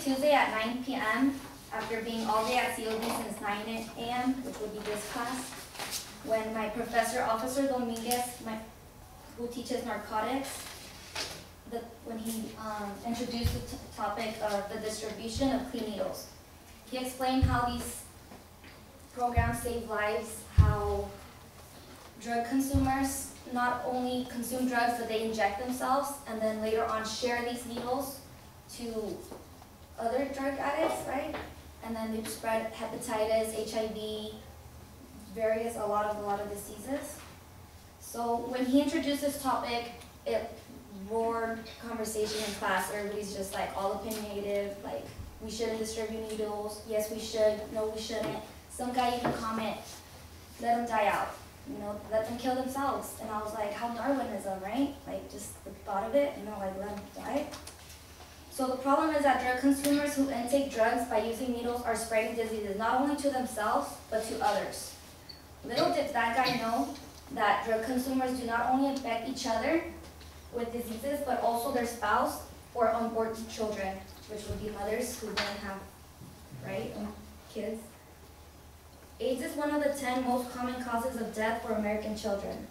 Tuesday at 9 p.m. after being all day at COD since 9 a.m., which would be this class, when my professor, Officer Dominguez, who teaches narcotics, when he introduced the topic of the distribution of clean needles. He explained how these programs save lives, how drug consumers not only consume drugs, but they inject themselves and then later on share these needles to other drug addicts, right? And then they spread hepatitis, HIV, a lot of diseases. So when he introduced this topic, it roared conversation in class. Everybody's just like all opinionated, like we shouldn't distribute needles. Yes, we should. No, we shouldn't. Some guy even comment, let them die out. You know, let them kill themselves. And I was like, how Darwinism, right? Like just the thought of it, you know, like let them die. So the problem is that drug consumers who intake drugs by using needles are spreading diseases, not only to themselves, but to others. Little did that guy know that drug consumers do not only infect each other with diseases, but also their spouse or unborn children, which would be mothers who then have, right, kids. AIDS is one of the 10 most common causes of death for American children,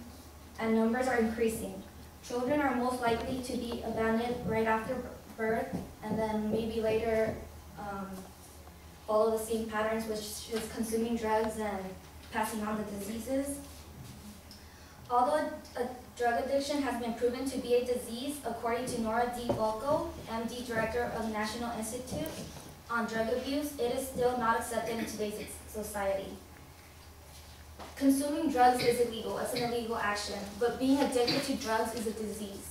and numbers are increasing. Children are most likely to be abandoned right after birth, and then maybe later follow the same patterns, which is consuming drugs and passing on the diseases. Although a drug addiction has been proven to be a disease, according to Nora D. Volko, MD, Director of National Institute on Drug Abuse, it is still not accepted in today's society. Consuming drugs is illegal, it's an illegal action, but being addicted to drugs is a disease.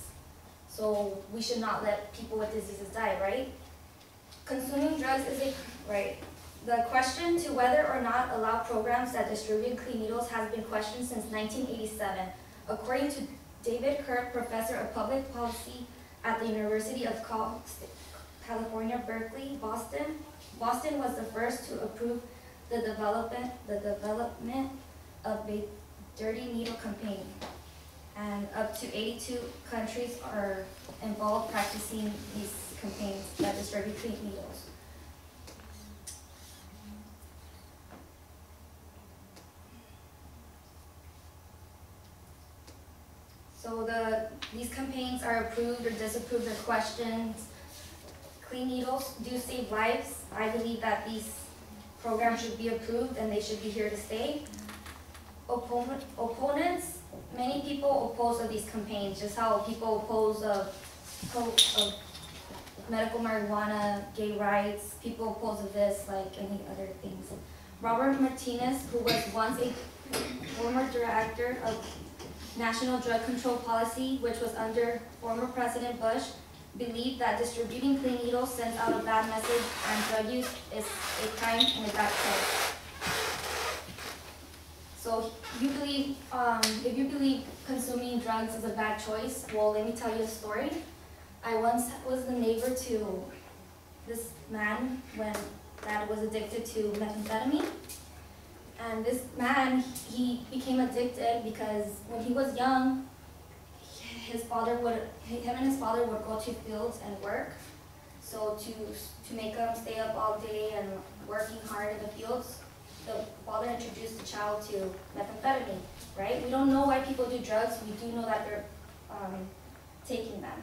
So we should not let people with diseases die, right? Consuming drugs is right. The question to whether or not allow programs that distribute clean needles has been questioned since 1987. According to David Kirk, professor of public policy at the University of California, Berkeley, Boston. Boston was the first to approve the development of a dirty needle campaign. And up to 82 countries are involved practicing these campaigns that distribute clean needles. So these campaigns are approved or disapproved or questioned. Clean needles do save lives. I believe that these programs should be approved and they should be here to stay. Opponents, many people oppose of these campaigns, just how people oppose of medical marijuana, gay rights, people oppose of this, like any other things. Robert Martinez, who was once a former director of National Drug Control Policy, which was under former President Bush, believed that distributing clean needles sends out a bad message and drug use is a crime and a bad choice. So if you believe consuming drugs is a bad choice, well, let me tell you a story. I once was the neighbor to this man when dad was addicted to methamphetamine. And this man, he became addicted because when he was young, him and his father would go to fields and work. So to make him stay up all day and working hard in the fields, the father introduced the child to methamphetamine, right? We don't know why people do drugs. We do know that they're taking them.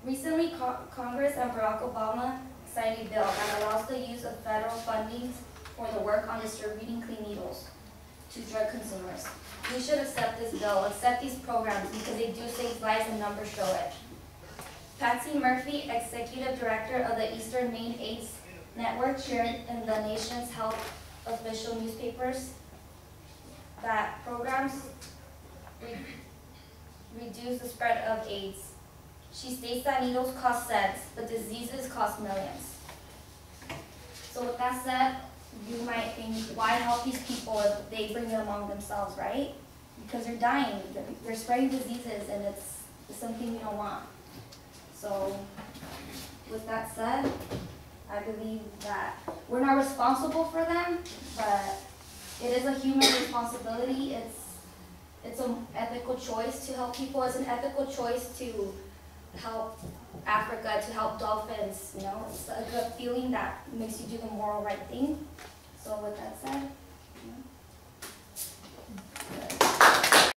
Recently, Congress and Barack Obama signed a bill that allows the use of federal funding for the work on distributing clean needles to drug consumers. We should accept this bill, accept these programs, because they do save lives and numbers show it. Patsy Murphy, Executive Director of the Eastern Maine AIDS Network, shared in the nation's health official newspapers that programs reduce the spread of AIDS. She states that needles cost cents, but diseases cost millions. So with that said, you might think, why help these people if they bring it among themselves, right? Because they're dying, they're spreading diseases, and it's something we don't want. So with that said, I believe that we're not responsible for them, but it is a human responsibility. It's an ethical choice to help people. It's an ethical choice to help Africa, to help dolphins, you know, it's a good feeling that makes you do the moral right thing. So with that said,